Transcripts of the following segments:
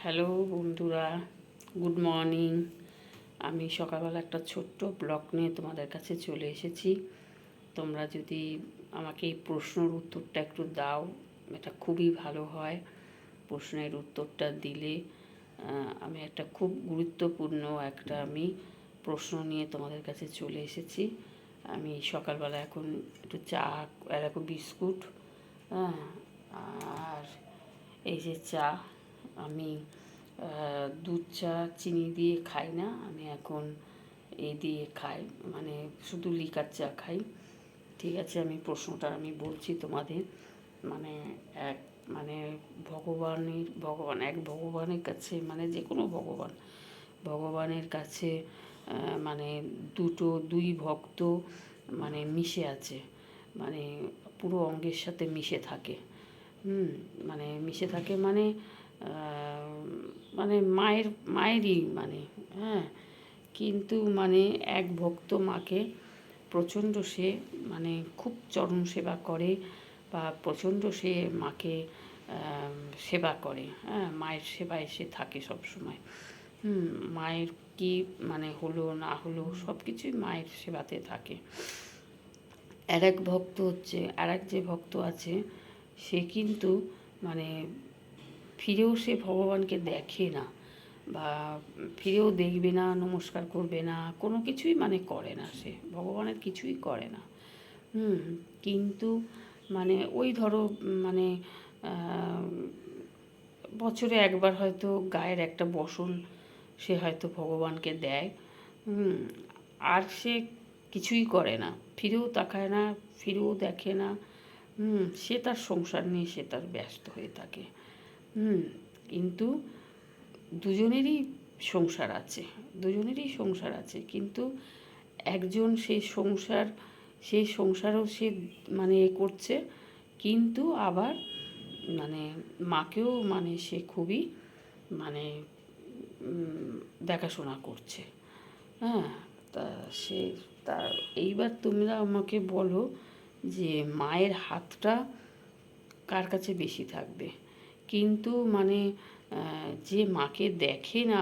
Hello বন্ধুরা, good morning. আমি সকালবেলা একটা ছোট্ট ব্লগ নিয়ে তোমাদের কাছে চলে এসেছি। তোমরা যদি আমাকে এই প্রশ্নের উত্তরটা একটু দাও, এটা খুবই ভালো হয়। প্রশ্নের উত্তরটা দিলে আমি একটা খুব গুরুত্বপূর্ণ আমি প্রশ্ন নিয়ে তোমাদের কাছে চলে এসেছি। আমি সকালবেলা এখন একটু চা আর একটু বিস্কুট, আর এই যে চা, আমি দুধ চা চিনি দিয়ে খাই না, আমি এখন এই দিয়ে খাই, মানে শুধু লিকার চা খাই। ঠিক আছে, আমি প্রশ্নটা আমি বলছি তোমাদের। মানে এক মানে ভগবানের কাছে, মানে যে কোনো ভগবানের কাছে মানে দুই ভক্ত মানে মিশে আছে, মানে পুরো অঙ্গের সাথে মিশে থাকে। মানে মিশে থাকে মানে মানে মায়েরই মানে, হ্যাঁ। কিন্তু মানে এক ভক্ত মাকে প্রচণ্ড সে মানে খুব চরণ সেবা করে, বা প্রচণ্ড সে মাকে সেবা করে, হ্যাঁ, মায়ের সেবায় সে থাকে সবসময়। মায়ের কি মানে হলো না হলো সব কিছুই মায়ের সেবাতে থাকে। আর এক যে ভক্ত আছে, সে কিন্তু মানে ফিরেও সে ভগবানকে দেখে না, বা ফিরেও দেখবে না, নমস্কার করবে না, কোনো কিছুই মানে করে না, সে ভগবানের কিছুই করে না। কিন্তু মানে ওই ধরো মানে বছরে একবার হয়তো গায়ের একটা বসন সে হয়তো ভগবানকে দেয়, আর সে কিছুই করে না, ফিরেও তাকায় না, ফিরেও দেখে না। সে তার সংসার নিয়ে সে তার ব্যস্ত হয়ে থাকে। কিন্তু দুজনেরই সংসার আছে, কিন্তু একজন সেই সংসারও সে মানে করছে, কিন্তু আবার মানে মাকেও মানে সে খুবই মানে দেখাশোনা করছে, হ্যাঁ। তা সে তা এইবার তোমরা আমাকে বলো যে মায়ের হাতটা কার কাছে বেশি থাকবে? কিন্তু মানে যে মাকে দেখে না,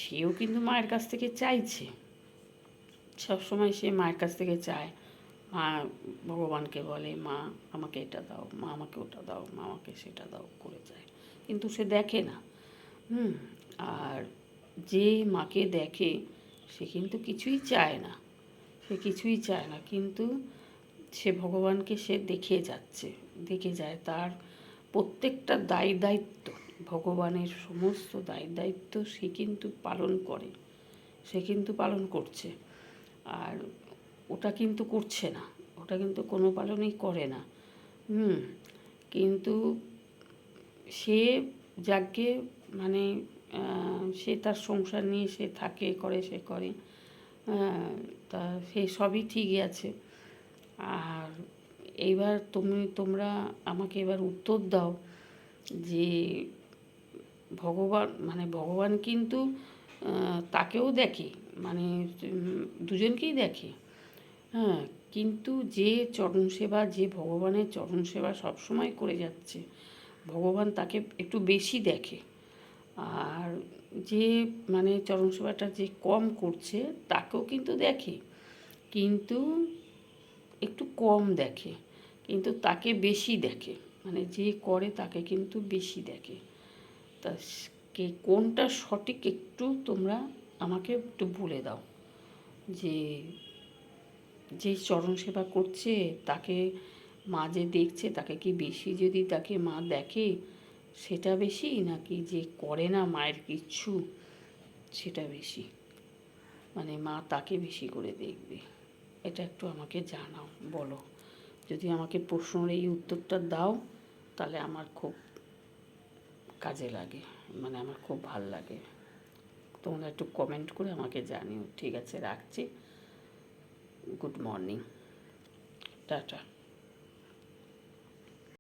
সেও কিন্তু মায়ের কাছ থেকে চাইছে, সবসময় সে মায়ের কাছ থেকে চায়। মা ভগবানকে বলে, মা আমাকে এটা দাও, মা আমাকে ওটা দাও, মা আমাকে সেটা দাও করে চায়, কিন্তু সে দেখে না। আর যে মাকে দেখে সে কিন্তু কিছুই চায় না, কিন্তু সে ভগবানকে সে দেখে যায়, তার প্রত্যেকটা দায়িত্ব, ভগবানের সমস্ত দায়িত্ব সে কিন্তু পালন করছে। আর ওটা কিন্তু করছে না, ওটা কিন্তু কোনো পালনই করে না। কিন্তু সে যাকে মানে সে তার সংসার নিয়ে সে থাকে, সে করে, তা সে সবই ঠিকই আছে। আর এইবার তোমরা আমাকে এবার উত্তর দাও যে ভগবান কিন্তু তাকেও দেখে, মানে দুজনকেই দেখে, হ্যাঁ। কিন্তু যে ভগবানের চরণ সেবা সবসময় করে যাচ্ছে, ভগবান তাকে একটু বেশি দেখে। আর যে মানে চরণ সেবাটা যে কম করছে, তাকেও কিন্তু দেখে, কিন্তু একটু কম দেখে, কিন্তু তাকে বেশি দেখে, মানে যে করে তাকে কিন্তু বেশি দেখে। তা কোনটা সঠিক একটু তোমরা আমাকে একটু বলে দাও, যে চরণ সেবা করছে তাকে মা যে দেখছে, তাকে কি বেশি যদি তাকে মা দেখে সেটা বেশি, নাকি যে করে না মায়ের কিচ্ছু সেটা বেশি, মানে মা তাকে বেশি করে দেখবে? এটা একটু আমাকে জানাও, বলো। যদি আমাকে প্রশ্নের এই উত্তরটা দাও, তাহলে আমার খুব কাজে লাগে, মানে আমার খুব ভাল লাগে। তোমরা একটু কমেন্ট করে আমাকে জানিও। ঠিক আছে, রাখছি। Good morning, tata.